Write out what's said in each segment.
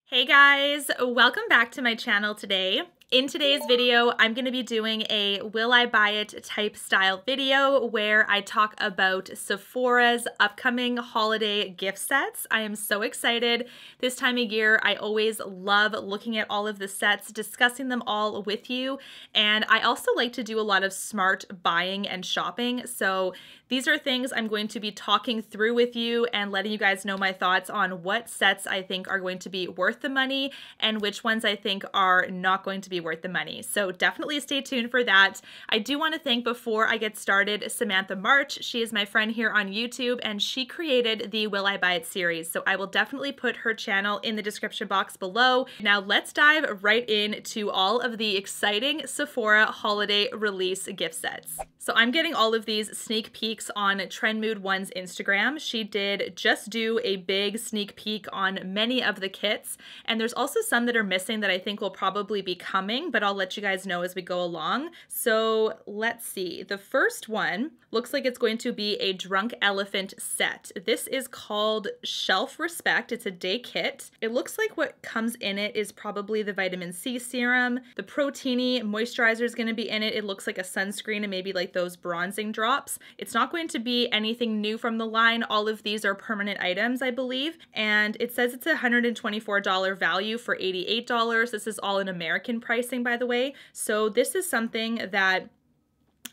Hey guys, welcome back to my channel today. In today's video, I'm going to be doing a will I buy it type style video where I talk about Sephora's upcoming holiday gift sets. I am so excited. This time of year, I always love looking at all of the sets, discussing them all with you, and I also like to do a lot of smart buying and shopping. So these are things I'm going to be talking through with you and letting you guys know my thoughts on what sets I think are going to be worth the money and which ones I think are not going to be worth the money. So definitely stay tuned for that. I do want to thank, before I get started, Samantha March. She is my friend here on YouTube and she created the Will I Buy It series. So I will definitely put her channel in the description box below. Now let's dive right into all of the exciting Sephora holiday release gift sets. So I'm getting all of these sneak peeks on Trend Mood One's Instagram. She did just do a big sneak peek on many of the kits, and there's also some that are missing that I think will probably be coming, but I'll let you guys know as we go along. So let's see. The first one looks like it's going to be a Drunk Elephant set. This is called Shelf Respect. It's a day kit. It looks like what comes in it is probably the vitamin C serum. The Proteiny moisturizer is going to be in it. It looks like a sunscreen and maybe like those bronzing drops. It's not going to be anything new from the line. All of these are permanent items, I believe. And it says it's a $124 value for $88. This is all in American pricing, by the way. So this is something that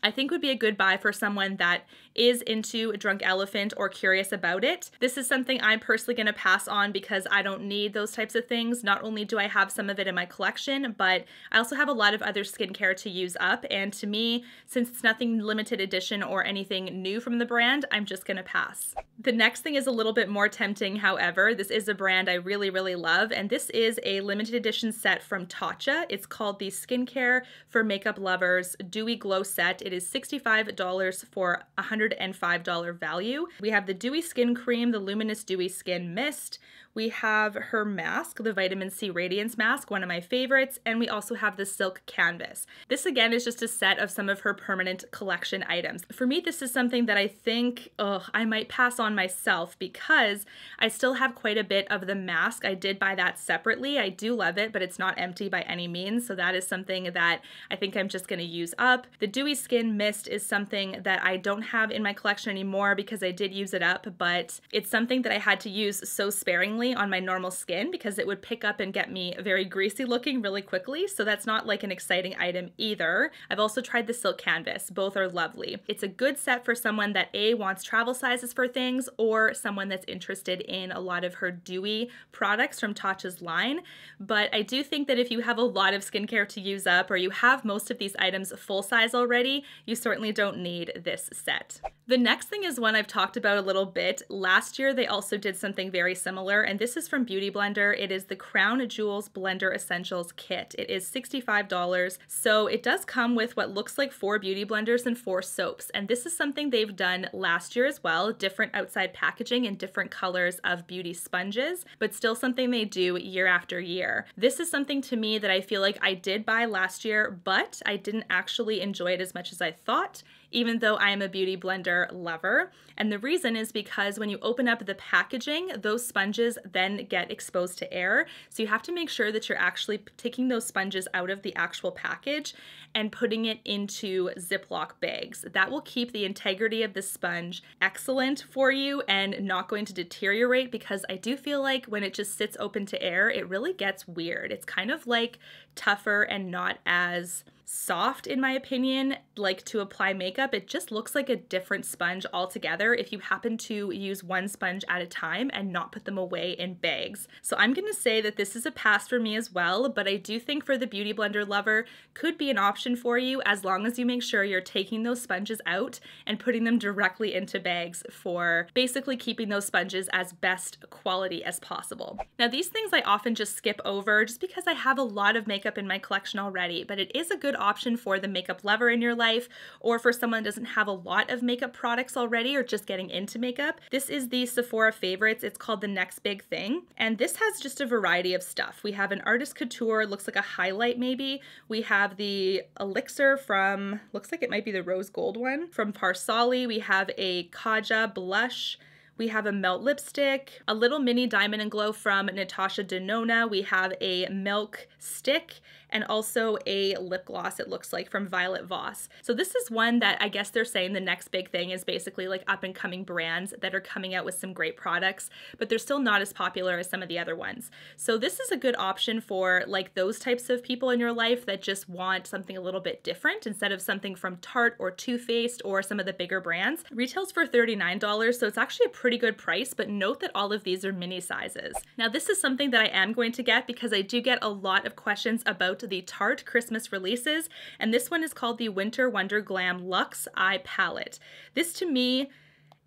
I think would be a good buy for someone that is into Drunk Elephant or curious about it. This is something I'm personally going to pass on because I don't need those types of things. Not only do I have some of it in my collection, but I also have a lot of other skincare to use up. And to me, since it's nothing limited edition or anything new from the brand, I'm just going to pass. The next thing is a little bit more tempting, however. This is a brand I really, really love, and this is a limited edition set from Tatcha. It's called the Skincare for Makeup Lovers Dewy Glow Set. It is $65 for $105 value. We have the Dewy Skin Cream, the Luminous Dewy Skin Mist. We have her mask, the Vitamin C Radiance Mask, one of my favorites, and we also have the Silk Canvas. This again is just a set of some of her permanent collection items. For me, this is something that I think I might pass on myself because I still have quite a bit of the mask. I did buy that separately. I do love it, but it's not empty by any means, so that is something that I think I'm just going to use up. The Dewy Skin Mist is something that I don't have in my collection anymore because I did use it up, but it's something that I had to use so sparingly on my normal skin because it would pick up and get me very greasy looking really quickly, so that's not like an exciting item either. I've also tried the Silk Canvas. Both are lovely. It's a good set for someone that A, wants travel sizes for things, or someone that's interested in a lot of her dewy products from Tatcha's line. But I do think that if you have a lot of skincare to use up, or you have most of these items full size already, you certainly don't need this set. The next thing is one I've talked about a little bit. Last year, they also did something very similar, and this is from Beautyblender. It is the Crown Jewels Blender Essentials Kit. It is $65, so it does come with what looks like 4 beauty blenders and 4 soaps, and this is something they've done last year as well, different outside packaging and different colors of beauty sponges, but still something they do year after year. This is something to me that I feel like I did buy last year, but I didn't actually enjoy it as much as I thought, even though I am a beauty blender lover. And the reason is because when you open up the packaging, those sponges then get exposed to air. So you have to make sure that you're actually taking those sponges out of the actual package and putting it into Ziploc bags. That will keep the integrity of the sponge excellent for you and not going to deteriorate, because I do feel like when it just sits open to air, it really gets weird. It's kind of like tougher and not as soft, in my opinion, like to apply makeup. It just looks like a different sponge altogether if you happen to use one sponge at a time and not put them away in bags. So I'm going to say that this is a pass for me as well, but I do think for the beauty blender lover could be an option for you as long as you make sure you're taking those sponges out and putting them directly into bags for basically keeping those sponges as best quality as possible. Now these things I often just skip over just because I have a lot of makeup in my collection already, but it is a good option for the makeup lover in your life, or for someone who doesn't have a lot of makeup products already or just getting into makeup. This is the Sephora Favorites. It's called The Next Big Thing, and this has just a variety of stuff. We have an Artist Couture, looks like a highlight maybe. We have the Elixir from, looks like it might be the rose gold one, from Parsali. We have a Kaja blush. We have a Melt lipstick, a little mini Diamond and Glow from Natasha Denona. We have a Milk stick, and also a lip gloss, it looks like, from Violet Voss. So this is one that I guess they're saying the next big thing is basically like up and coming brands that are coming out with some great products, but they're still not as popular as some of the other ones. So this is a good option for like those types of people in your life that just want something a little bit different instead of something from Tarte or Too Faced or some of the bigger brands. Retails for $39, so it's actually a pretty good price, but note that all of these are mini sizes. Now this is something that I am going to get because I do get a lot of questions about the Tarte Christmas releases, and this one is called the Winter Wonderglam Luxe Eye Palette. This to me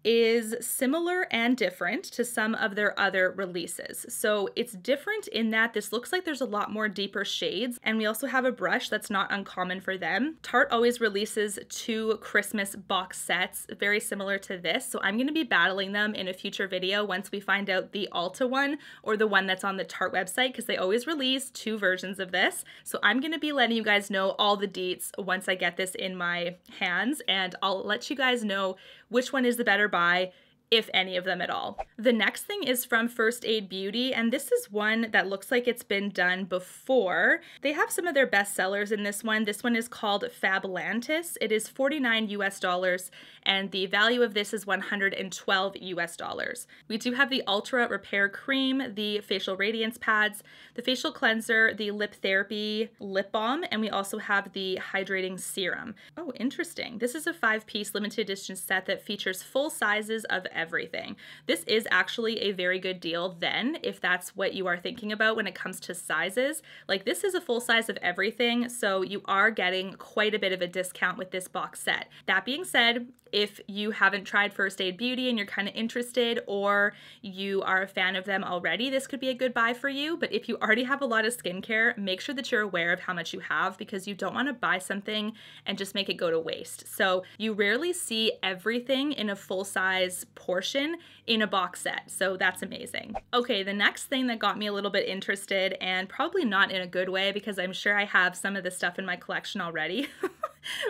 is similar and different to some of their other releases. So it's different in that this looks like there's a lot more deeper shades, and we also have a brush that's not uncommon for them. Tarte always releases 2 Christmas box sets very similar to this, so I'm going to be battling them in a future video once we find out the Ulta one or the one that's on the Tarte website, because they always release 2 versions of this. So I'm going to be letting you guys know all the deets once I get this in my hands, and I'll let you guys know which one is the better buy, if any of them at all. The next thing is from First Aid Beauty, and this is one that looks like it's been done before. They have some of their best sellers in this one. This one is called Fablantis. It is $49 US, and the value of this is $112 US. We do have the Ultra Repair Cream, the Facial Radiance Pads, the Facial Cleanser, the Lip Therapy Lip Balm, and we also have the Hydrating Serum. Oh, interesting. This is a 5-piece limited edition set that features full sizes of everything. This is actually a very good deal then, if that's what you are thinking about when it comes to sizes. Like, this is a full size of everything, so you are getting quite a bit of a discount with this box set. That being said, if you haven't tried First Aid Beauty and you're kind of interested, or you are a fan of them already, this could be a good buy for you. But if you already have a lot of skincare, make sure that you're aware of how much you have, because you don't want to buy something and just make it go to waste. So you rarely see everything in a full size portion in a box set, so that's amazing. Okay, the next thing that got me a little bit interested, and probably not in a good way because I'm sure I have some of this stuff in my collection already.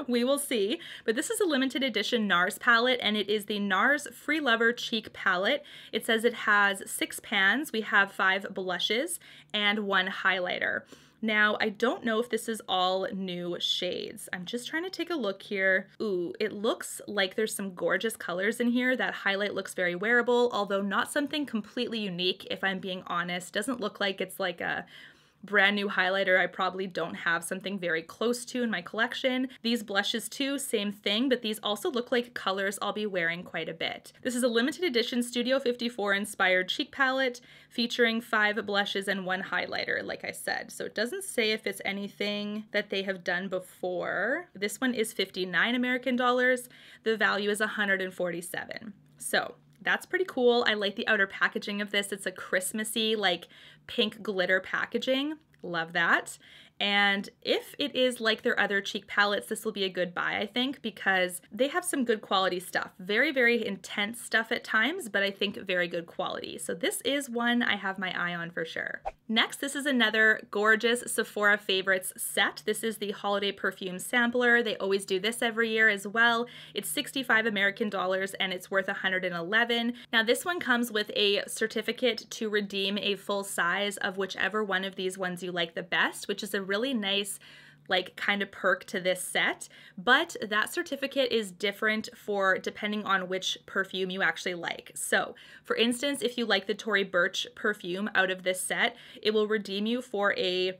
We will see. But this is a limited edition Nars palette, and it is the Nars Free Lover Cheek Palette. It says it has 6 pans. We have 5 blushes and 1 highlighter. Now, I don't know if this is all new shades. I'm just trying to take a look here. Ooh, it looks like there's some gorgeous colors in here. That highlight looks very wearable, although not something completely unique, if I'm being honest. Doesn't look like it's like a brand new highlighter I probably don't have something very close to in my collection. These blushes too, same thing, but these also look like colors I'll be wearing quite a bit. This is a limited edition Studio 54 inspired cheek palette featuring 5 blushes and 1 highlighter, like I said. So it doesn't say if it's anything that they have done before. This one is $59 American. The value is $147. So that's pretty cool. I like the outer packaging of this. It's a Christmassy, like, pink glitter packaging. Love that. And if it is like their other cheek palettes, this will be a good buy, I think, because they have some good quality stuff. Very, very intense stuff at times, but I think very good quality. So this is one I have my eye on for sure. Next, this is another gorgeous Sephora Favorites set. This is the Holiday Perfume Sampler. They always do this every year as well. It's $65 American and it's worth $111. Now this one comes with a certificate to redeem a full size of whichever one of these ones you like the best, which is a really nice, like, kind of perk to this set, but that certificate is different for depending on which perfume you actually like. So for instance, if you like the Tory Burch perfume out of this set, it will redeem you for a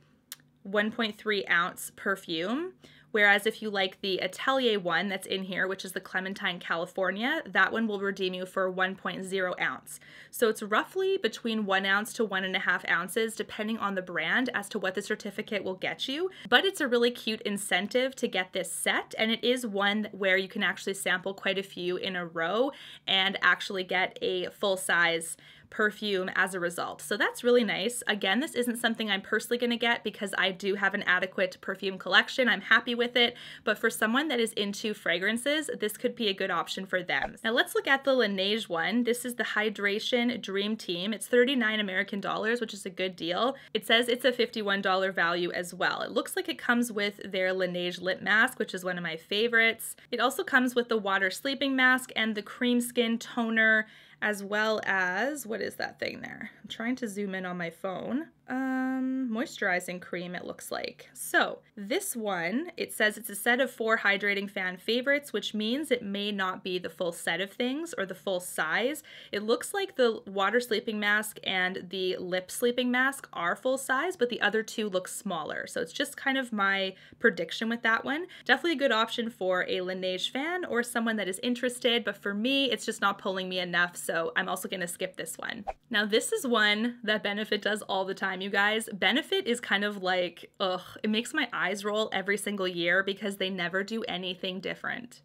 1.3 ounce perfume. Whereas if you like the Atelier one that's in here, which is the Clementine California, that one will redeem you for 1.0 ounce. So it's roughly between 1 ounce to 1.5 ounces, depending on the brand, as to what the certificate will get you. But it's a really cute incentive to get this set, and it is one where you can actually sample quite a few in a row and actually get a full-size perfume as a result. So that's really nice. Again, this isn't something I'm personally going to get because I do have an adequate perfume collection. I'm happy with it, but for someone that is into fragrances, this could be a good option for them. Now let's look at the Laneige one. This is the Hydration Dream Team. It's $39 American, which is a good deal. It says it's a $51 value as well. It looks like it comes with their Laneige lip mask, which is one of my favorites. It also comes with the water sleeping mask and the cream skin toner as well as, what is that thing there? I'm trying to zoom in on my phone. Moisturizing cream, it looks like. So this one, it says it's a set of 4 hydrating fan favorites, which means it may not be the full set of things or the full size. It looks like the water sleeping mask and the lip sleeping mask are full size, but the other 2 look smaller. So it's just kind of my prediction with that one. Definitely a good option for a Laneige fan or someone that is interested, but for me, it's just not pulling me enough, so I'm also gonna skip this one. Now this is one that Benefit does all the time, you guys. Benefit is kind of like, ugh, it makes my eyes roll every single year because they never do anything different.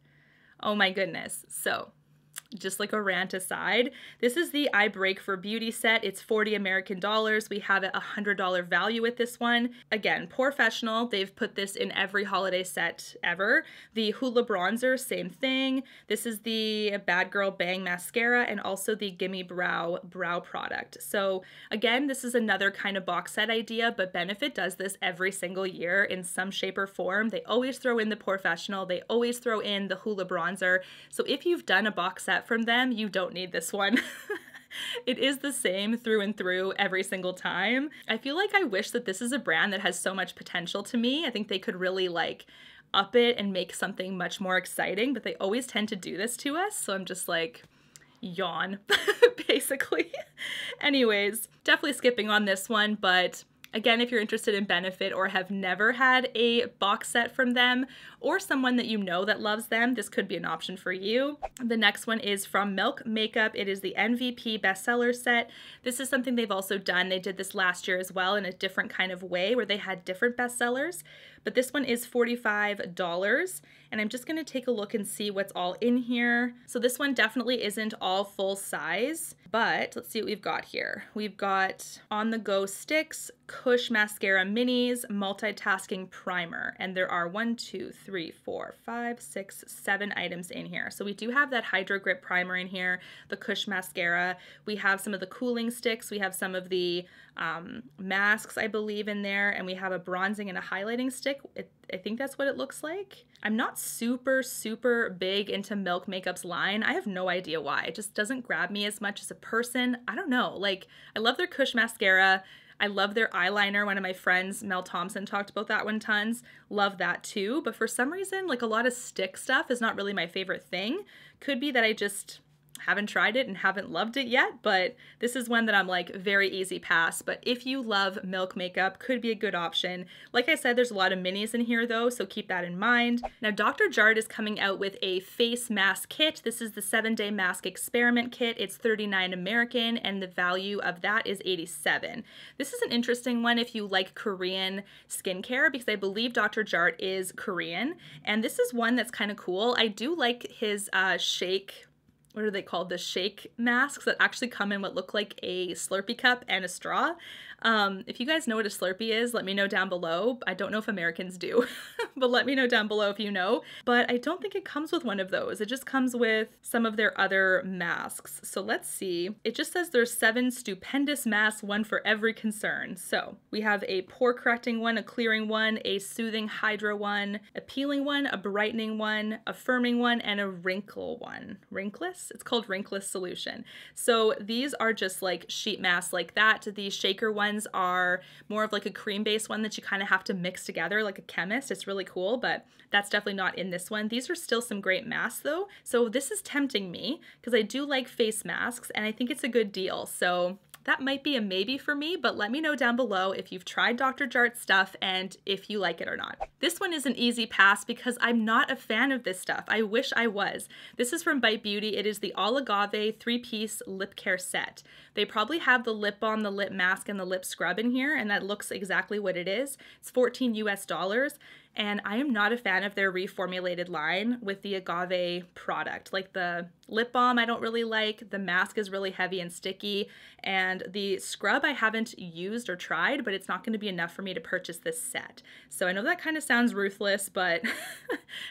Oh my goodness. So just like a rant aside, this is the I Break for Beauty set. It's 40 American dollars. We have a $100 value with this one. Again, Professional, they've put this in every holiday set ever. The Hula Bronzer, same thing. This is the Bad Girl Bang Mascara and also the Gimme Brow product. So again, this is another kind of box set idea, but Benefit does this every single year in some shape or form. They always throw in the Professional. They always throw in the Hula Bronzer. So if you've done a box set from them, you don't need this one. It is the same through and through every single time. I feel like I wish that this is a brand that has so much potential to me. I think they could really like up it and make something much more exciting, but they always tend to do this to us. So I'm just like, yawn, basically. Anyways, definitely skipping on this one, but again, if you're interested in Benefit or have never had a box set from them or someone that you know that loves them, this could be an option for you. The next one is from Milk Makeup. It is the MVP bestseller set. This is something they've also done. They did this last year as well in a different kind of way where they had different bestsellers. But this one is $45, and I'm just gonna take a look and see what's all in here. So this one definitely isn't all full size, but let's see what we've got here. We've got On The Go Sticks, Kush Mascara Minis, Multitasking Primer, and there are 1, 2, 3, 4, 5, 6, 7 items in here. So we do have that Hydro Grip Primer in here, the Kush Mascara. We have some of the cooling sticks. We have some of the masks, I believe, in there, and we have a bronzing and a highlighting stick. I think that's what it looks like. I'm not super big into Milk Makeup's line. I have no idea why. It just doesn't grab me as much as a person. I don't know. Like, I love their Kush mascara. I love their eyeliner. One of my friends, Mel Thompson, talked about that one tons. Love that too. But for some reason, like a lot of stick stuff is not really my favorite thing. Could be that I just haven't tried it and haven't loved it yet, but this is one that I'm like very easy pass. But if you love Milk Makeup, could be a good option. Like I said, there's a lot of minis in here though, so keep that in mind. Now Dr. Jart is coming out with a face mask kit. This is the 7-day mask experiment kit. It's $39 American and the value of that is $87. This is an interesting one if you like Korean skincare because I believe Dr. Jart is Korean, and this is one that's kind of cool. I do like his shake, what are they called? The shake masks that actually come in what look like a Slurpee cup and a straw. If you guys know what a Slurpee is, let me know down below. I don't know if Americans do, but let me know down below if you know. But I don't think it comes with one of those. It just comes with some of their other masks. So let's see. It just says there's 7 stupendous masks, one for every concern. So we have a pore correcting one, a clearing one, a soothing hydra one, a peeling one, a brightening one, a firming one, and a wrinkle one. Wrinkless? It's called Wrinkless Solution. So these are just like sheet masks like that. The shaker ones are more of like a cream-based one that you kind of have to mix together like a chemist. It's really cool, but that's definitely not in this one. These are still some great masks though. So this is tempting me because I do like face masks and I think it's a good deal. So that might be a maybe for me, but let me know down below if you've tried Dr. Jart's stuff and if you like it or not. This one is an easy pass because I'm not a fan of this stuff. I wish I was. This is from Bite Beauty. It is the All Agave 3-piece lip care set. They probably have the lip balm, the lip mask, and the lip scrub in here, and that looks exactly what it is. It's $14 US. And I am not a fan of their reformulated line with the agave product. Like the lip balm I don't really like, the mask is really heavy and sticky, and the scrub I haven't used or tried, but it's not going to be enough for me to purchase this set. So I know that kind of sounds ruthless, but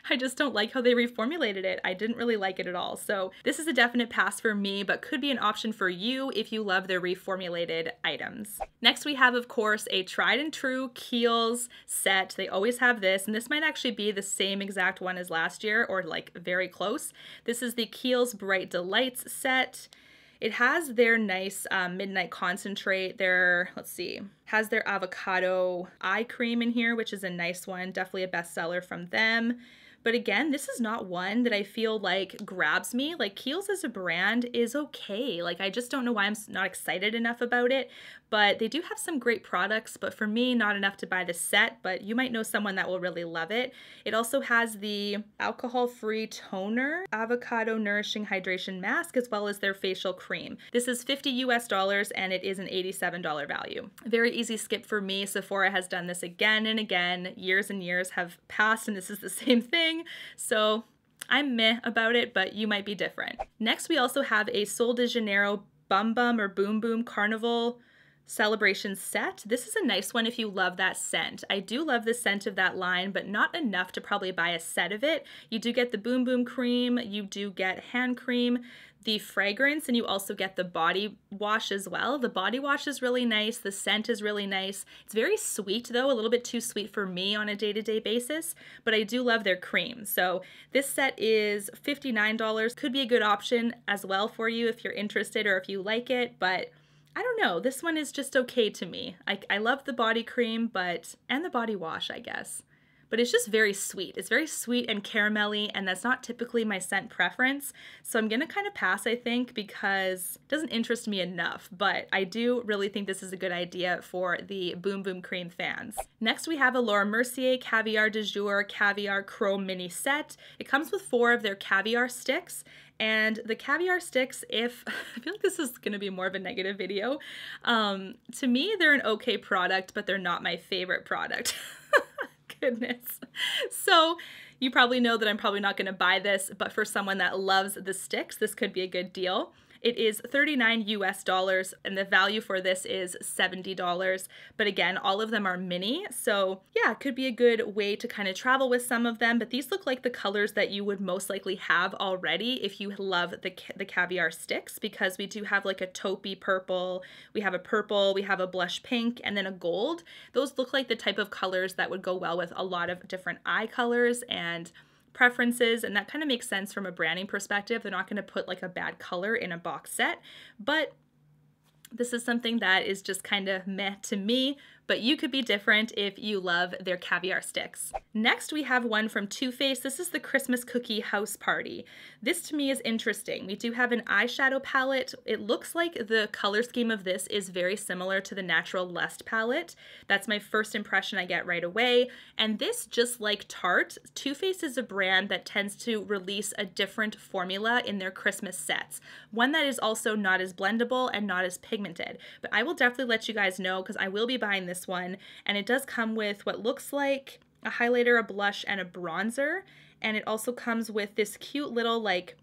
I just don't like how they reformulated it. I didn't really like it at all. So this is a definite pass for me, but could be an option for you if you love their reformulated items. Next we have, of course, a tried and true Kiehls set. They always have this, and this might actually be the same exact one as last year or like very close. This is the Kiehls Bright Delights set. It has their nice Midnight Concentrate, their, let's see, has their avocado eye cream in here, which is a nice one, definitely a bestseller from them. But again, this is not one that I feel like grabs me. Like Kiehls as a brand is okay. Like I just don't know why I'm not excited enough about it, but they do have some great products, but for me, not enough to buy the set, but you might know someone that will really love it. It also has the alcohol-free toner, avocado nourishing hydration mask, as well as their facial cream. This is $50 US and it is an $87 value. Very easy skip for me. Sephora has done this again and again. Years and years have passed and this is the same thing. So I'm meh about it, but you might be different. Next, we also have a Sol de Janeiro Bum Bum or Boom Boom Carnival Celebration set. This is a nice one if you love that scent. I do love the scent of that line, but not enough to probably buy a set of it. You do get the Boom Boom cream, you do get hand cream, the fragrance, and you also get the body wash as well. The body wash is really nice. The scent is really nice. It's very sweet though, a little bit too sweet for me on a day-to-day basis, but I do love their cream. So this set is $59. Could be a good option as well for you if you're interested or if you like it, but I don't know. This one is just okay to me. I love the body cream, and the body wash, I guess. But it's just very sweet. It's very sweet and caramelly, and that's not typically my scent preference. So I'm gonna kind of pass, I think, because it doesn't interest me enough, but I do really think this is a good idea for the Boom Boom Cream fans. Next, we have a Laura Mercier Caviar du Jour Caviar Chrome Mini Set. It comes with 4 of their caviar sticks, and the caviar sticks, I feel like this is gonna be more of a negative video. To me, they're an okay product, but they're not my favorite product. Goodness. So you probably know that I'm probably not going to buy this, but for someone that loves the sticks, this could be a good deal. It is $39 US and the value for this is $70. But again, all of them are mini. So yeah, it could be a good way to kind of travel with some of them, but these look like the colors that you would most likely have already if you love the caviar sticks, because we do have like a taupey purple, we have a blush pink, and then a gold. Those look like the type of colors that would go well with a lot of different eye colors and preferences, and that kind of makes sense from a branding perspective. They're not going to put like a bad color in a box set, but this is something that is just kind of meh to me, but you could be different if you love their caviar sticks. Next, we have one from Too Faced. This is the Christmas Cookie House Party. This to me is interesting. We do have an eyeshadow palette. It looks like the color scheme of this is very similar to the Natural Lust palette. That's my first impression I get right away. And this, just like Tarte, Too Faced is a brand that tends to release a different formula in their Christmas sets. One that is also not as blendable and not as pigmented. But I will definitely let you guys know because I will be buying this one, and it does come with what looks like a highlighter, a blush, and a bronzer, and it also comes with this cute little like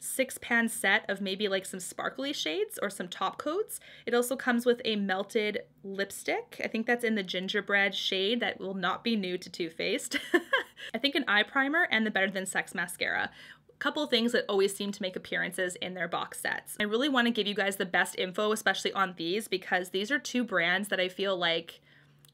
6-pan set of maybe like some sparkly shades or some top coats. It also comes with a melted lipstick. I think that's in the gingerbread shade. That will not be new to Too Faced. I think an eye primer and the Better Than Sex mascara. Couple of things that always seem to make appearances in their box sets. I really want to give you guys the best info, especially on these, because these are 2 brands that I feel like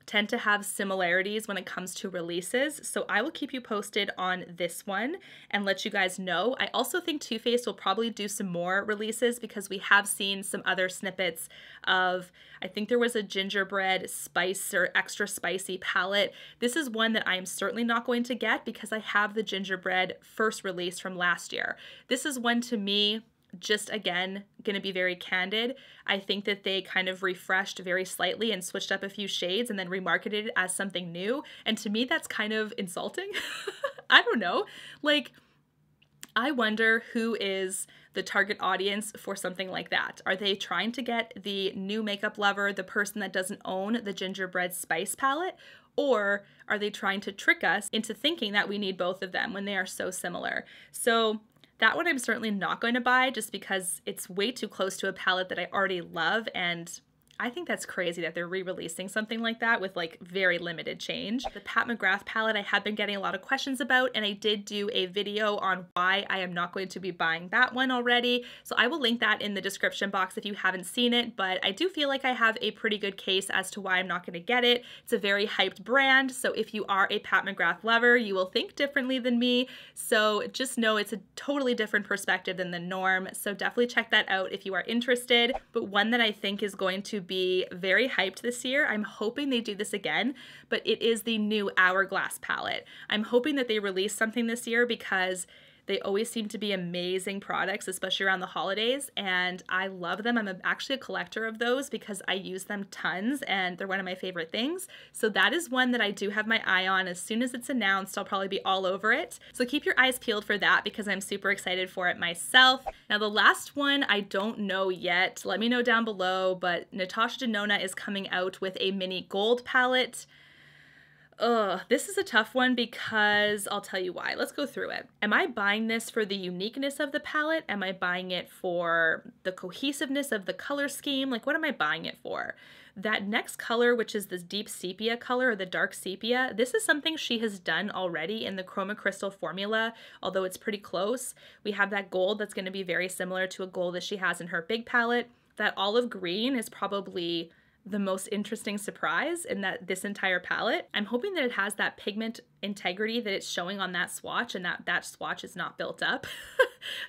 tend to have similarities when it comes to releases. So I will keep you posted on this one and let you guys know. I also think Too Faced will probably do some more releases because we have seen some other snippets of, I think there was a gingerbread spice or extra spicy palette. This is one that I am certainly not going to get because I have the gingerbread first release from last year. This is one, to me, just again, gonna be very candid, I think that they kind of refreshed very slightly and switched up a few shades and then remarketed it as something new. And to me, that's kind of insulting. I don't know. Like, I wonder who is the target audience for something like that. Are they trying to get the new makeup lover, the person that doesn't own the gingerbread spice palette? Or are they trying to trick us into thinking that we need both of them when they are so similar? So that one I'm certainly not going to buy just because it's way too close to a palette that I already love, and I think that's crazy that they're re-releasing something like that with like very limited change. The Pat McGrath palette I have been getting a lot of questions about, and I did do a video on why I am not going to be buying that one already. So I will link that in the description box if you haven't seen it, but I do feel like I have a pretty good case as to why I'm not going to get it. It's a very hyped brand, so if you are a Pat McGrath lover, you will think differently than me. So just know it's a totally different perspective than the norm. So definitely check that out if you are interested. But one that I think is going to be very hyped this year, I'm hoping they do this again, but it is the new Hourglass palette. I'm hoping that they release something this year because they always seem to be amazing products, especially around the holidays, and I love them. I'm actually a collector of those because I use them tons and they're one of my favorite things. So that is one that I do have my eye on. As soon as it's announced, I'll probably be all over it. So keep your eyes peeled for that because I'm super excited for it myself. Now the last one I don't know yet. Let me know down below, but Natasha Denona is coming out with a mini gold palette. Ugh, this is a tough one because I'll tell you why. Let's go through it. Am I buying this for the uniqueness of the palette? Am I buying it for the cohesiveness of the color scheme? Like, what am I buying it for? That next color, which is this deep sepia color or the dark sepia, this is something she has done already in the Chroma Crystal formula, although it's pretty close. We have that gold that's going to be very similar to a gold that she has in her big palette. That olive green is probably the most interesting surprise in this entire palette. I'm hoping that it has that pigment integrity that it's showing on that swatch and that swatch is not built up.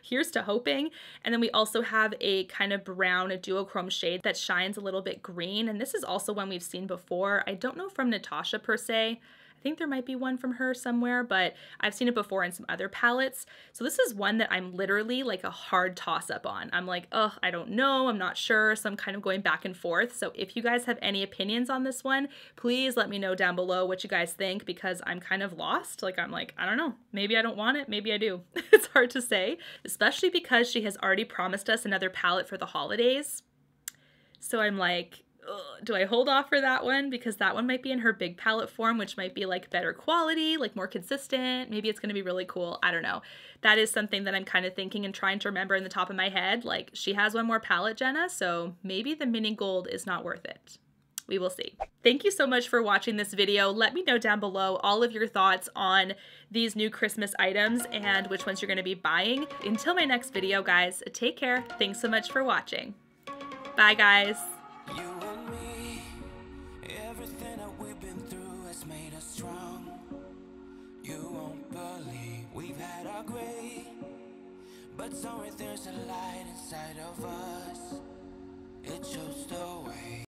Here's to hoping. And then we also have a kind of brown, a duochrome shade that shines a little bit green. And this is also one we've seen before. I don't know from Natasha per se. I think there might be one from her somewhere, but I've seen it before in some other palettes. So this is one that I'm literally like a hard toss up on. I'm like, oh, I don't know, I'm not sure. So I'm kind of going back and forth. So if you guys have any opinions on this one, please let me know down below what you guys think because I'm kind of lost. Like, I'm like, I don't know, maybe I don't want it, maybe I do. It's hard to say, especially because she has already promised us another palette for the holidays. So I'm like, ugh, do I hold off for that one? Because that one might be in her big palette form, which might be like better quality, like more consistent. Maybe it's going to be really cool. I don't know. That is something that I'm kind of thinking and trying to remember in the top of my head. Like, she has one more palette, Jena, so maybe the mini gold is not worth it. We will see. Thank you so much for watching this video. Let me know down below all of your thoughts on these new Christmas items and which ones you're going to be buying. Until my next video, guys, take care. Thanks so much for watching. Bye, guys. You and me, everything that we've been through has made us strong. You won't believe we've had our gray, but somewhere there's a light inside of us. It shows the way.